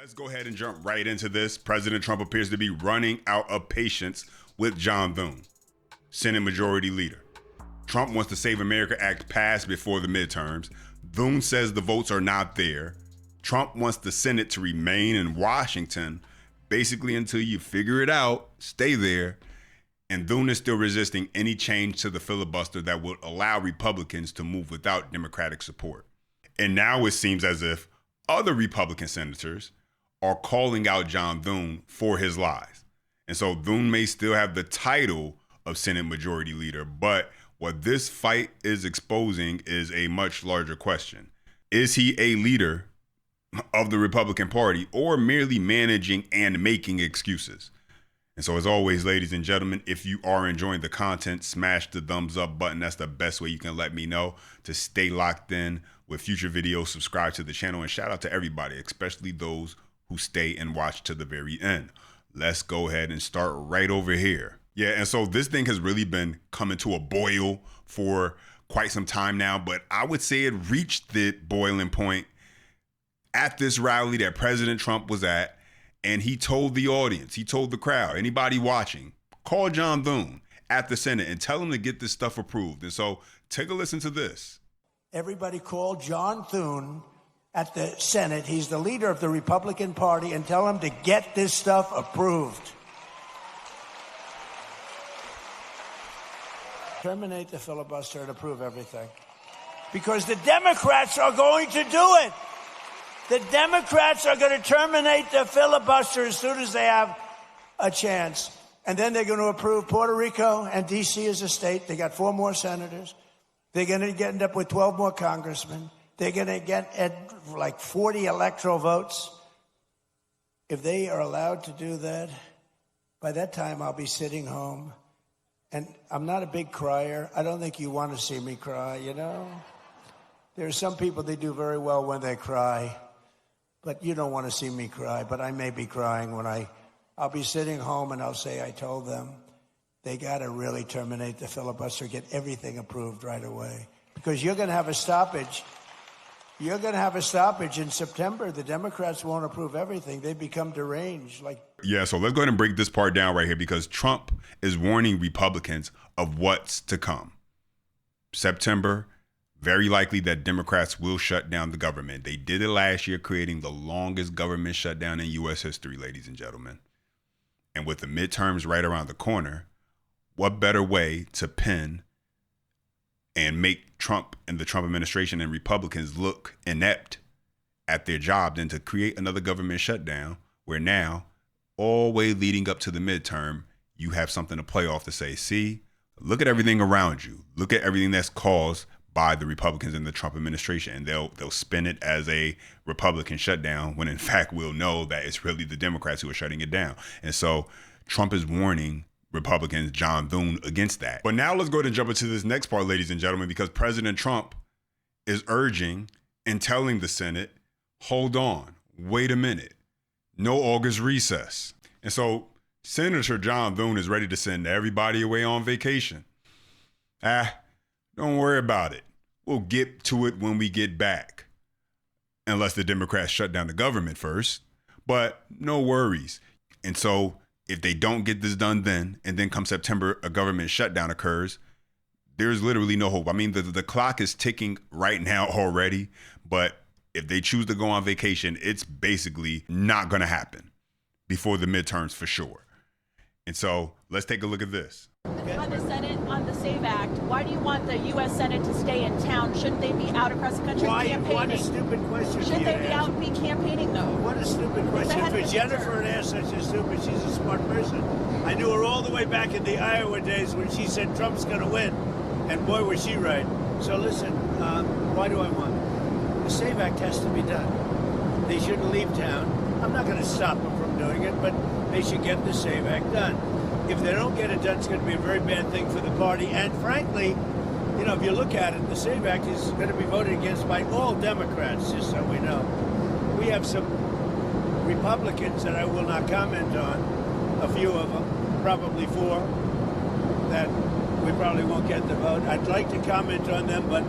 Let's go ahead and jump right into this. President Trump appears to be running out of patience with John Thune, Senate Majority Leader. Trump wants the Save America Act passed before the midterms. Thune says the votes are not there. Trump wants the Senate to remain in Washington, basically until you figure it out, stay there. And Thune is still resisting any change to the filibuster that would allow Republicans to move without Democratic support. And now it seems as if other Republican senators are calling out John Thune for his lies. And so Thune may still have the title of Senate Majority Leader, but what this fight is exposing is a much larger question. Is he a leader of the Republican Party or merely managing and making excuses? And so as always, ladies and gentlemen, if you are enjoying the content, smash the thumbs up button. That's the best way you can let me know to stay locked in with future videos. Subscribe to the channel, and shout out to everybody, especially those who stay and watch to the very end. Let's go ahead and start right over here. Yeah, and so this thing has really been coming to a boil for quite some time now, but I would say it reached the boiling point at this rally that President Trump was at, and he told the audience, he told the crowd, anybody watching, call John Thune at the Senate and tell him to get this stuff approved. And so take a listen to this. Everybody call John Thune at the Senate. He's the leader of the Republican Party, and tell him to get this stuff approved. Terminate the filibuster and approve everything. Because the Democrats are going to do it. The Democrats are going to terminate the filibuster as soon as they have a chance. And then they're going to approve Puerto Rico and D.C. as a state. They got 4 more senators. They're going to end up with 12 more congressmen. They're going to get like 40 electoral votes. If they are allowed to do that, by that time I'll be sitting home. And I'm not a big crier. I don't think you want to see me cry, you know? There are some people, they do very well when they cry. But you don't want to see me cry. But I may be crying when I'll be sitting home and I'll say I told them they got to really terminate the filibuster, get everything approved right away. Because you're going to have a stoppage. You're going to have a stoppage in September. The Democrats won't approve everything. They become deranged. Yeah, so let's go ahead and break this part down right here, because Trump is warning Republicans of what's to come. September, very likely that Democrats will shut down the government. They did it last year, creating the longest government shutdown in U.S. history, ladies and gentlemen. And with the midterms right around the corner, what better way to pin and make Trump and the Trump administration and Republicans look inept at their job than to create another government shutdown where now, all the way leading up to the midterm, you have something to play off to say, see, look at everything around you. Look at everything that's caused by the Republicans and the Trump administration, and they'll spin it as a Republican shutdown when in fact we'll know that it's really the Democrats who are shutting it down. And so Trump is warning Republicans, John Thune, against that. But now let's go ahead and jump into this next part, ladies and gentlemen, because President Trump is urging and telling the Senate, hold on, wait a minute, no August recess. And so Senator John Thune is ready to send everybody away on vacation. Don't worry about it. We'll get to it when we get back. Unless the Democrats shut down the government first. But no worries. And so if they don't get this done then, and then come September, a government shutdown occurs, there's literally no hope. I mean, the clock is ticking right now already, but if they choose to go on vacation, it's basically not going to happen before the midterms for sure. And so let's take a look at this. On the Senate, on the SAVE Act, why do you want the U.S. Senate to stay in town? Shouldn't they be out across the country campaigning? What a stupid question. Shouldn't they be out and be campaigning, though? What a stupid question. For Jennifer to ask such a stupid, she's a smart person. I knew her all the way back in the Iowa days when she said Trump's going to win. And boy, was she right. So listen, why do I want it? The SAVE Act has to be done. They shouldn't leave town. I'm not going to stop them from doing it, but they should get the SAVE Act done. If they don't get it done, it's going to be a very bad thing for the party. And frankly, you know, if you look at it, the SAVE Act is going to be voted against by all Democrats, just so we know. We have some Republicans that I will not comment on, a few of them, probably 4, that we probably won't get the vote. I'd like to comment on them, but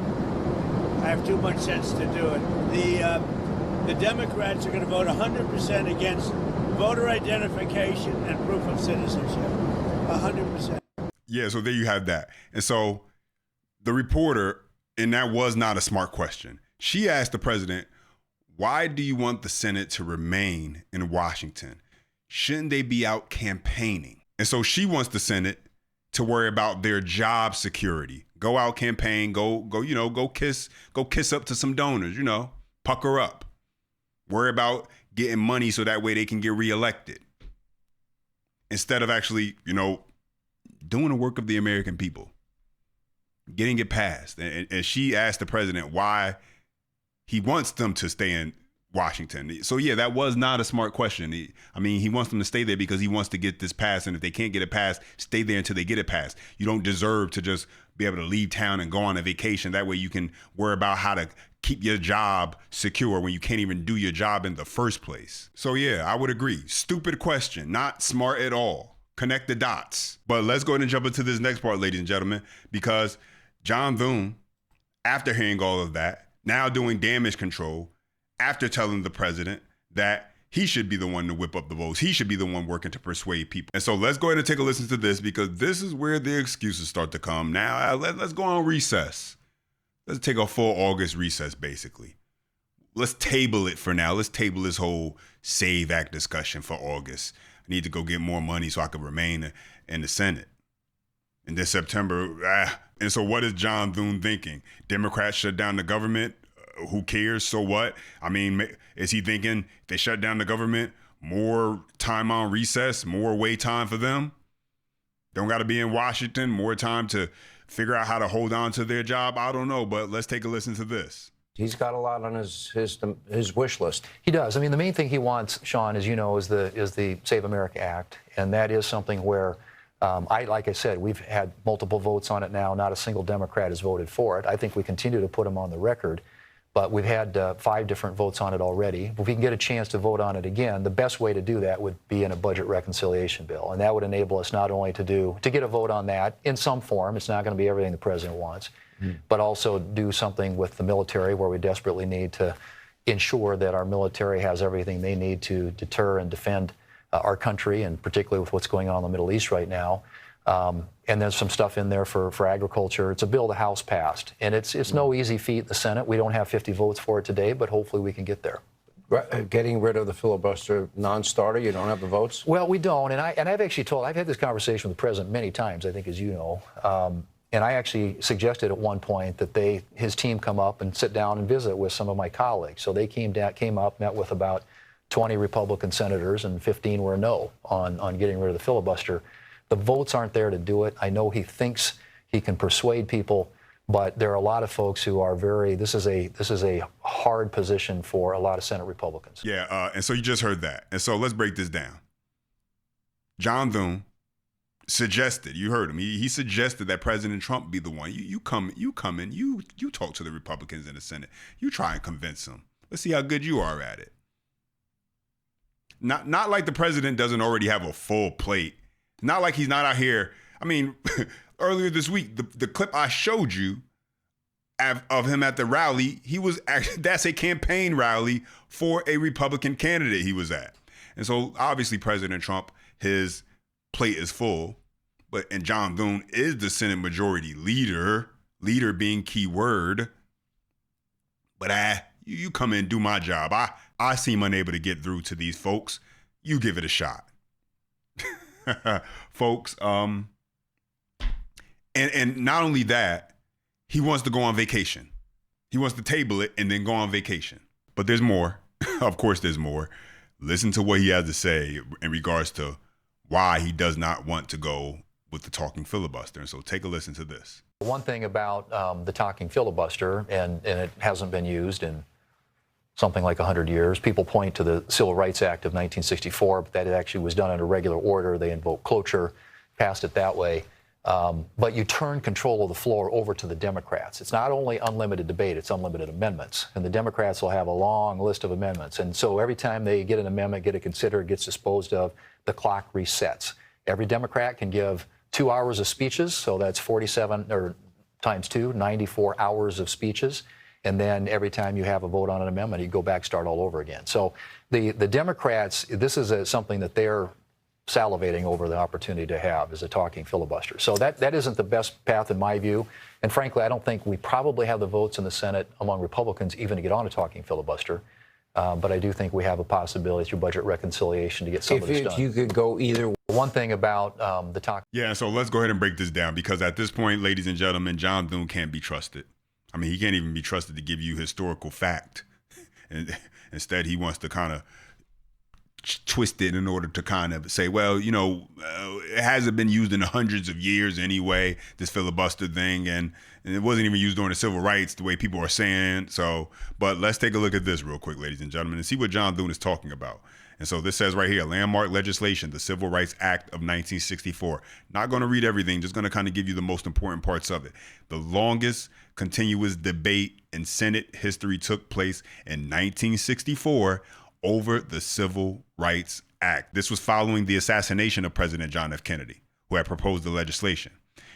I have too much sense to do it. the Democrats are going to vote 100% against voter identification and proof of citizenship. 100%. Yeah, so there you have that. And so the reporter, and that was not a smart question, she asked the president, why do you want the Senate to remain in Washington? Shouldn't they be out campaigning? And so she wants the Senate to worry about their job security. Go out campaign, go kiss up to some donors, pucker up. Worry about getting money so that way they can get reelected. Instead of actually, doing the work of the American people, getting it passed. And she asked the president why he wants them to stay in Washington. So yeah, that was not a smart question. He wants them to stay there because he wants to get this passed. And if they can't get it passed, stay there until they get it passed. You don't deserve to just be able to leave town and go on a vacation. That way you can worry about how to keep your job secure when you can't even do your job in the first place. So yeah, I would agree. Stupid question, not smart at all. Connect the dots. But let's go ahead and jump into this next part, ladies and gentlemen, because John Thune, after hearing all of that, now doing damage control, after telling the president that he should be the one to whip up the votes. He should be the one working to persuade people. And so let's go ahead and take a listen to this, because this is where the excuses start to come. Now, let's go on recess. Let's take a full August recess, basically. Let's table it for now. Let's table this whole SAVE Act discussion for August. I need to go get more money so I can remain in the Senate. And then September, And so what is John Thune thinking? Democrats shut down the government? Who cares? So what? Is he thinking if they shut down the government, more time on recess, more away time for them? Don't got to be in Washington, more time to figure out how to hold on to their job? I don't know, but let's take a listen to this. He's got a lot on his wish list. He does. The main thing he wants, Sean, as you know, is the Save America Act, and that is something where, like I said, we've had multiple votes on it now. Not a single Democrat has voted for it. I think we continue to put him on the record, but we've had 5 different votes on it already. If we can get a chance to vote on it again, the best way to do that would be in a budget reconciliation bill, and that would enable us not only to get a vote on that in some form. It's not going to be everything the president wants. But also do something with the military, where we desperately need to ensure that our military has everything they need to deter and defend our country, and particularly with what's going on in the Middle East right now. And there's some stuff in there for agriculture. It's a bill the House passed, and it's no easy feat in the Senate. We don't have 50 votes for it today, but hopefully we can get there. Getting rid of the filibuster non-starter, you don't have the votes? Well, we don't, and I've actually I've had this conversation with the president many times, I think, as you know. And I actually suggested at one point that his team come up and sit down and visit with some of my colleagues. So they came up, met with about 20 Republican senators, and 15 were no on getting rid of the filibuster. The votes aren't there to do it. I know he thinks he can persuade people, but there are a lot of folks who are this is a hard position for a lot of Senate Republicans. Yeah, and so you just heard that. And so let's break this down. John Thune suggested, you heard him, he suggested that President Trump be the one. You come in, you talk to the Republicans in the Senate. You try and convince them. Let's see how good you are at it. Not like the president doesn't already have a full plate. Not like he's not out here. Earlier this week, the clip I showed you of him at the rally, that's a campaign rally for a Republican candidate he was at. And so obviously President Trump, his plate is full, and John Thune is the Senate Majority Leader being key word. But you come in and do my job. I seem unable to get through to these folks. You give it a shot. Folks, and not only that, he wants to go on vacation. He wants to table it and then go on vacation. But there's more. Of course there's more. Listen to what he has to say in regards to why he does not want to go with the talking filibuster. And so take a listen to this. One thing about the talking filibuster, and it hasn't been used in something like 100 years. People point to the Civil Rights Act of 1964, but that actually was done under regular order. They invoked cloture, passed it that way. But you turn control of the floor over to the Democrats. It's not only unlimited debate, it's unlimited amendments. And the Democrats will have a long list of amendments. And so every time they get an amendment, get it considered, gets disposed of, the clock resets. Every Democrat can give 2 hours of speeches, so that's 47 or times 2, 94 hours of speeches. and then every time you have a vote on an amendment, you go back, start all over again. So the Democrats, this is something that they're salivating over the opportunity to have, is a talking filibuster. So that isn't the best path in my view. And frankly, I don't think we probably have the votes in the Senate among Republicans even to get on a talking filibuster. But I do think we have a possibility through budget reconciliation to get some of this done. You could go either way. One thing about the talk. Yeah, so let's go ahead and break this down, because at this point, ladies and gentlemen, John Thune can't be trusted. I mean, he can't even be trusted to give you historical fact. And instead, he wants to kind of twist it in order to kind of say, well, it hasn't been used in hundreds of years anyway, this filibuster thing, and it wasn't even used during the civil rights the way people are saying. So, but let's take a look at this real quick, ladies and gentlemen, and see what John Thune is talking about. And so this says right here, landmark legislation, the Civil Rights Act of 1964. Not going to read everything, just going to kind of give you the most important parts of it. The longest continuous debate in Senate history took place in 1964 over the Civil Rights Act. This was following the assassination of President John F. Kennedy, who had proposed the legislation.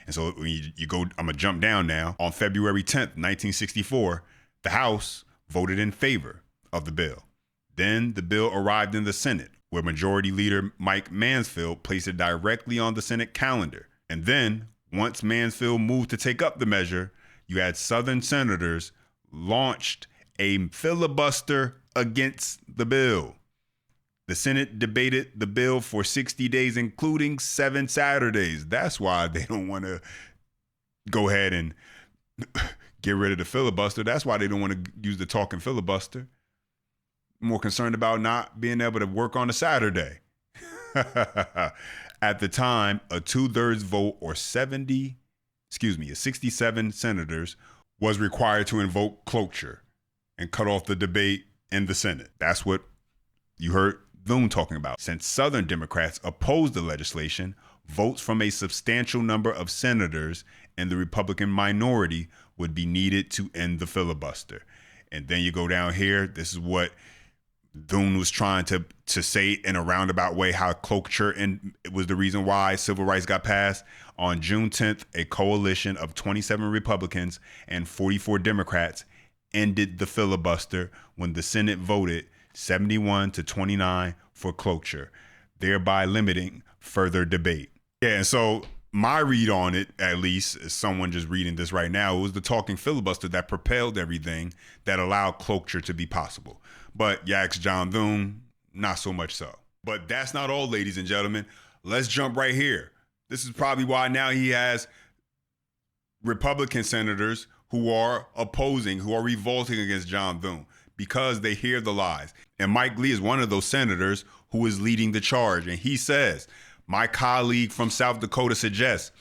And so when you go, I'm going to jump down now. On February 10th, 1964, the House voted in favor of the bill. Then the bill arrived in the Senate, where Majority Leader Mike Mansfield placed it directly on the Senate calendar. And then, once Mansfield moved to take up the measure, you had Southern senators launched a filibuster against the bill. The Senate debated the bill for 60 days, including 7 Saturdays. That's why they don't want to go ahead and get rid of the filibuster. That's why they don't want to use the talking filibuster. More concerned about not being able to work on a Saturday. At the time, a 2/3 vote, or 67 senators was required to invoke cloture and cut off the debate in the Senate. That's what you heard Thune talking about. Since Southern Democrats opposed the legislation, votes from a substantial number of senators in the Republican minority would be needed to end the filibuster. And then you go down here, this is what Thune was trying to say in a roundabout way, how cloture was the reason why civil rights got passed. On June 10th, a coalition of 27 Republicans and 44 Democrats ended the filibuster when the Senate voted 71-29 for cloture, thereby limiting further debate. Yeah, and so my read on it, at least, as someone just reading this right now, it was the talking filibuster that propelled everything that allowed cloture to be possible. But you ask John Thune, not so much so. But that's not all, ladies and gentlemen. Let's jump right here. This is probably why now he has Republican senators who are opposing, who are revolting against John Thune, because they hear the lies. And Mike Lee is one of those senators who is leading the charge. And he says, my colleague from South Dakota suggests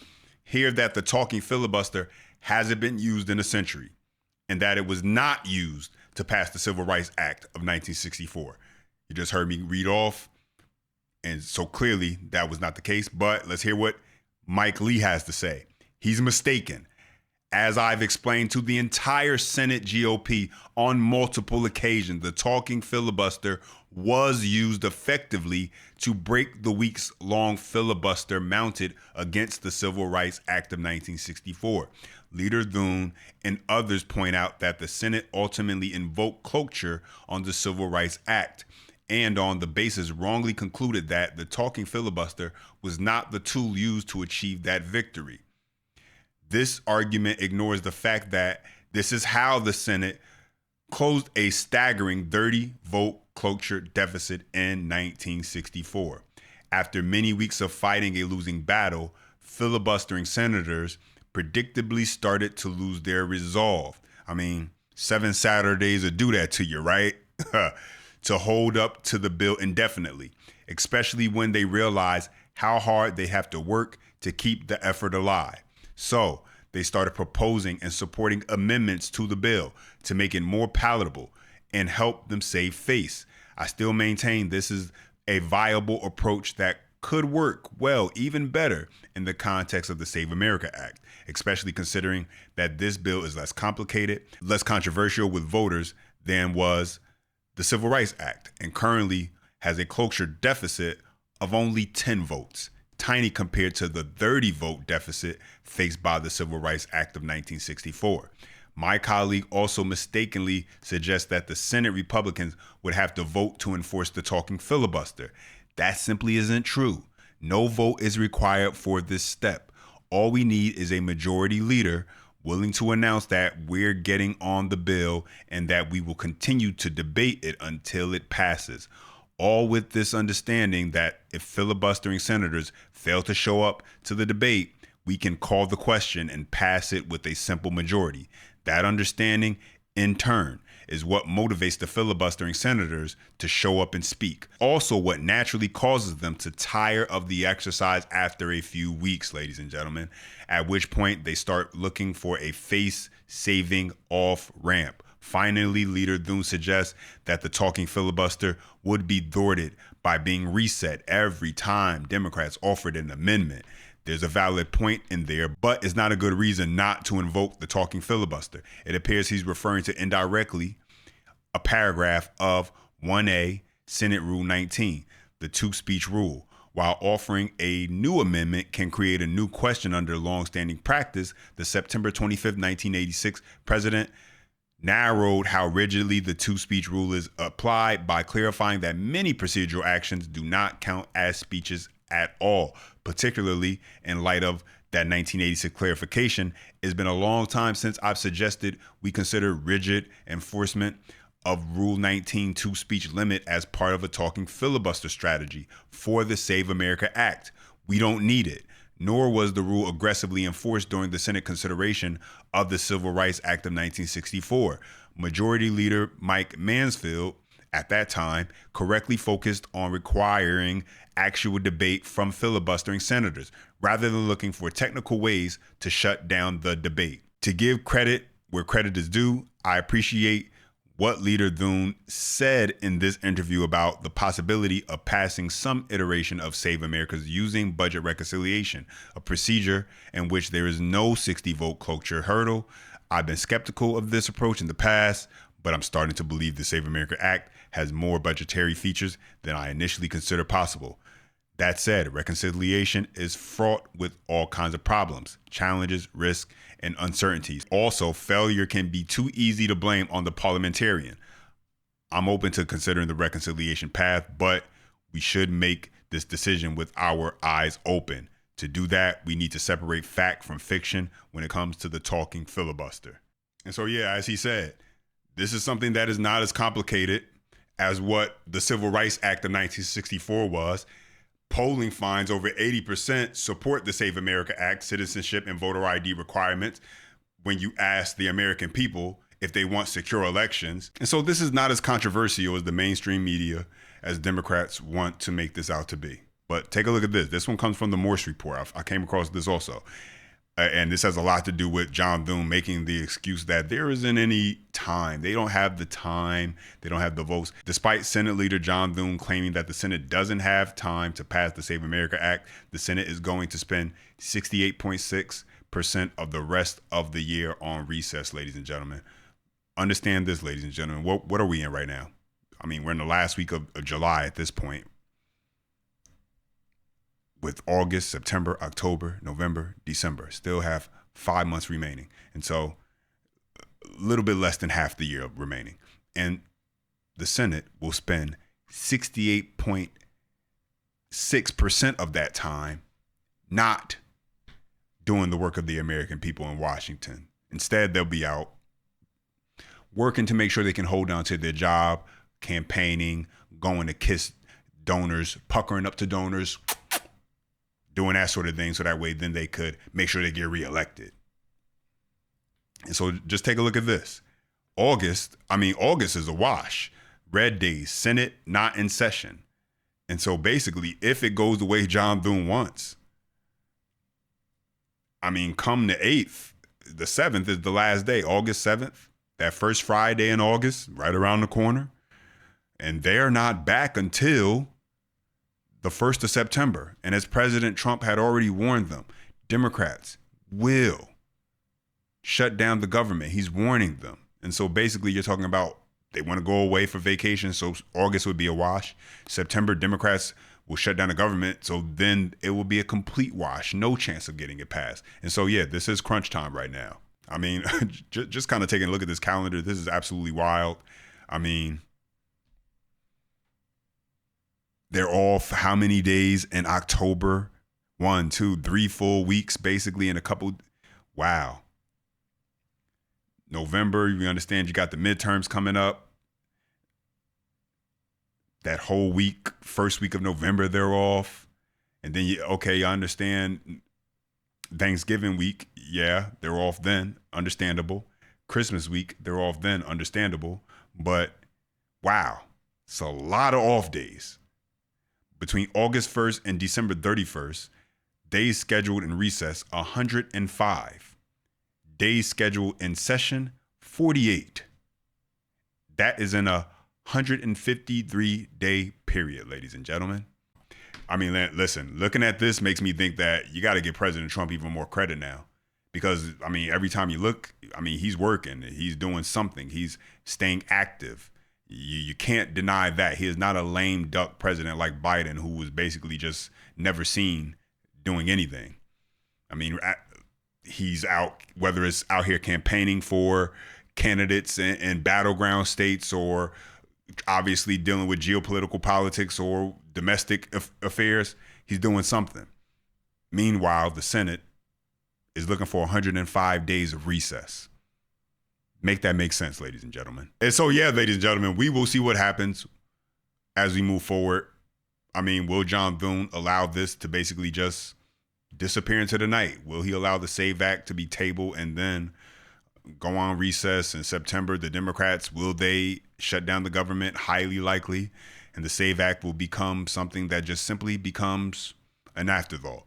here that the talking filibuster hasn't been used in a century, and that it was not used to pass the Civil Rights Act of 1964. You just heard me read off, and so clearly that was not the case. But let's hear what Mike Lee has to say. He's mistaken. As I've explained to the entire Senate GOP on multiple occasions, the talking filibuster was used effectively to break the weeks-long filibuster mounted against the Civil Rights Act of 1964. Leader Thune and others point out that the Senate ultimately invoked cloture on the Civil Rights Act, and on the basis wrongly concluded that the talking filibuster was not the tool used to achieve that victory. This argument ignores the fact that this is how the Senate closed a staggering 30-vote cloture deficit in 1964. After many weeks of fighting a losing battle, filibustering senators predictably started to lose their resolve. I mean, 7 Saturdays would do that to you, right? To hold up to the bill indefinitely, especially when they realize how hard they have to work to keep the effort alive. So they started proposing and supporting amendments to the bill to make it more palatable and help them save face. I still maintain this is a viable approach that could work well, even better in the context of the Save America Act, especially considering that this bill is less complicated, less controversial with voters than was the Civil Rights Act, and currently has a cloture deficit of only 10 votes. Tiny compared to the 30-vote deficit faced by the Civil Rights Act of 1964. My colleague also mistakenly suggests that the Senate Republicans would have to vote to enforce the talking filibuster. That simply isn't true. No vote is required for this step. All we need is a majority leader willing to announce that we're getting on the bill and that we will continue to debate it until it passes. All with this understanding that if filibustering senators fail to show up to the debate, we can call the question and pass it with a simple majority. That understanding, in turn, is what motivates the filibustering senators to show up and speak. Also, what naturally causes them to tire of the exercise after a few weeks, ladies and gentlemen, at which point they start looking for a face-saving off-ramp. Finally, Leader Thune suggests that the talking filibuster would be thwarted by being reset every time Democrats offered an amendment. There's a valid point in there, but it's not a good reason not to invoke the talking filibuster. It appears he's referring to indirectly a paragraph of 1A Senate Rule 19, the two-speech rule. While offering a new amendment can create a new question under longstanding practice, the September 25, 1986 president narrowed how rigidly the two-speech rule is applied by clarifying that many procedural actions do not count as speeches at all, particularly in light of that 1986 clarification. It's been a long time since I've suggested we consider rigid enforcement of Rule 19 two-speech limit as part of a talking filibuster strategy for the Save America Act. We don't need it, nor was the rule aggressively enforced during the Senate consideration of the Civil Rights Act of 1964. Majority Leader Mike Mansfield, at that time, correctly focused on requiring actual debate from filibustering senators, rather than looking for technical ways to shut down the debate. To give credit where credit is due, I appreciate what Leader Thune said in this interview about the possibility of passing some iteration of Save America's using budget reconciliation, a procedure in which there is no 60-vote cloture hurdle. I've been skeptical of this approach in the past, but I'm starting to believe the Save America Act has more budgetary features than I initially considered possible. That said, reconciliation is fraught with all kinds of problems, challenges, risks, and uncertainties. Also, failure can be too easy to blame on the parliamentarian. I'm open to considering the reconciliation path, but we should make this decision with our eyes open. To do that, we need to separate fact from fiction when it comes to the talking filibuster. And so, yeah, as he said, this is something that is not as complicated as what the Civil Rights Act of 1964 was. Polling finds over 80% support the Save America Act, citizenship and voter ID requirements when you ask the American people if they want secure elections. And so this is not as controversial as the mainstream media, as Democrats want to make this out to be. But take a look at this. This one comes from the Morse Report. I came across this also. And this has a lot to do with John Thune making the excuse that there isn't any time. They don't have the time. They don't have the votes. Despite Senate Leader John Thune claiming that the Senate doesn't have time to pass the Save America Act, the Senate is going to spend 68.6% of the rest of the year on recess, ladies and gentlemen. Understand this, ladies and gentlemen. What are we in right now? I mean, we're in the last week of July at this point, with August, September, October, November, December. Still have 5 months remaining. And so a little bit less than half the year remaining. And the Senate will spend 68.6% of that time not doing the work of the American people in Washington. Instead, they'll be out working to make sure they can hold on to their job, campaigning, going to kiss donors, puckering up to donors, doing that sort of thing, so that way then they could make sure they get reelected. And so just take a look at this. August is a wash. Red days, Senate not in session. And so basically, if it goes the way John Thune wants, come the 8th, the 7th is the last day, August 7th, that first Friday in August, right around the corner. And they're not back until the 1st of September. And as President Trump had already warned them, Democrats will shut down the government. He's warning them. And so basically you're talking about they want to go away for vacation. So August would be a wash. September, Democrats will shut down the government. So then it will be a complete wash. No chance of getting it passed. And so, yeah, this is crunch time right now. I mean, just kind of taking a look at this calendar, this is absolutely wild. I mean, they're off how many days in October? 1, 2, 3 full weeks, basically, in a couple. Wow. November, you understand you got the midterms coming up. That whole week, first week of November, they're off. And then, you understand Thanksgiving week, yeah, they're off then, understandable. Christmas week, they're off then, understandable. But wow, it's a lot of off days. Between August 1st and December 31st, days scheduled in recess, 105. Days scheduled in session, 48. That is in a 153-day period, ladies and gentlemen. I mean, listen, looking at this makes me think that you got to give President Trump even more credit now. Because, I mean, every time you look, I mean, he's working. He's doing something. He's staying active. You can't deny that. He is not a lame duck president like Biden, who was basically just never seen doing anything. I mean, he's out, whether it's out here campaigning for candidates in battleground states or obviously dealing with geopolitical politics or domestic affairs, he's doing something. Meanwhile, the Senate is looking for 105 days of recess. Make that make sense, ladies and gentlemen. And so, yeah, ladies and gentlemen, we will see what happens as we move forward. I mean, will John Thune allow this to basically just disappear into the night? Will he allow the SAVE Act to be tabled and then go on recess in September? The Democrats, will they shut down the government? Highly likely. And the SAVE Act will become something that just simply becomes an afterthought.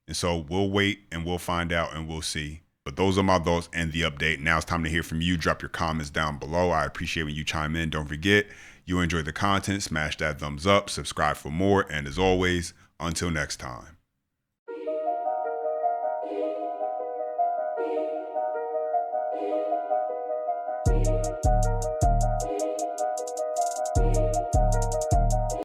And so we'll wait and we'll find out and we'll see. But those are my thoughts and the update. Now it's time to hear from you. Drop your comments down below. I appreciate when you chime in. Don't forget, you enjoy the content, smash that thumbs up, subscribe for more. And as always, until next time.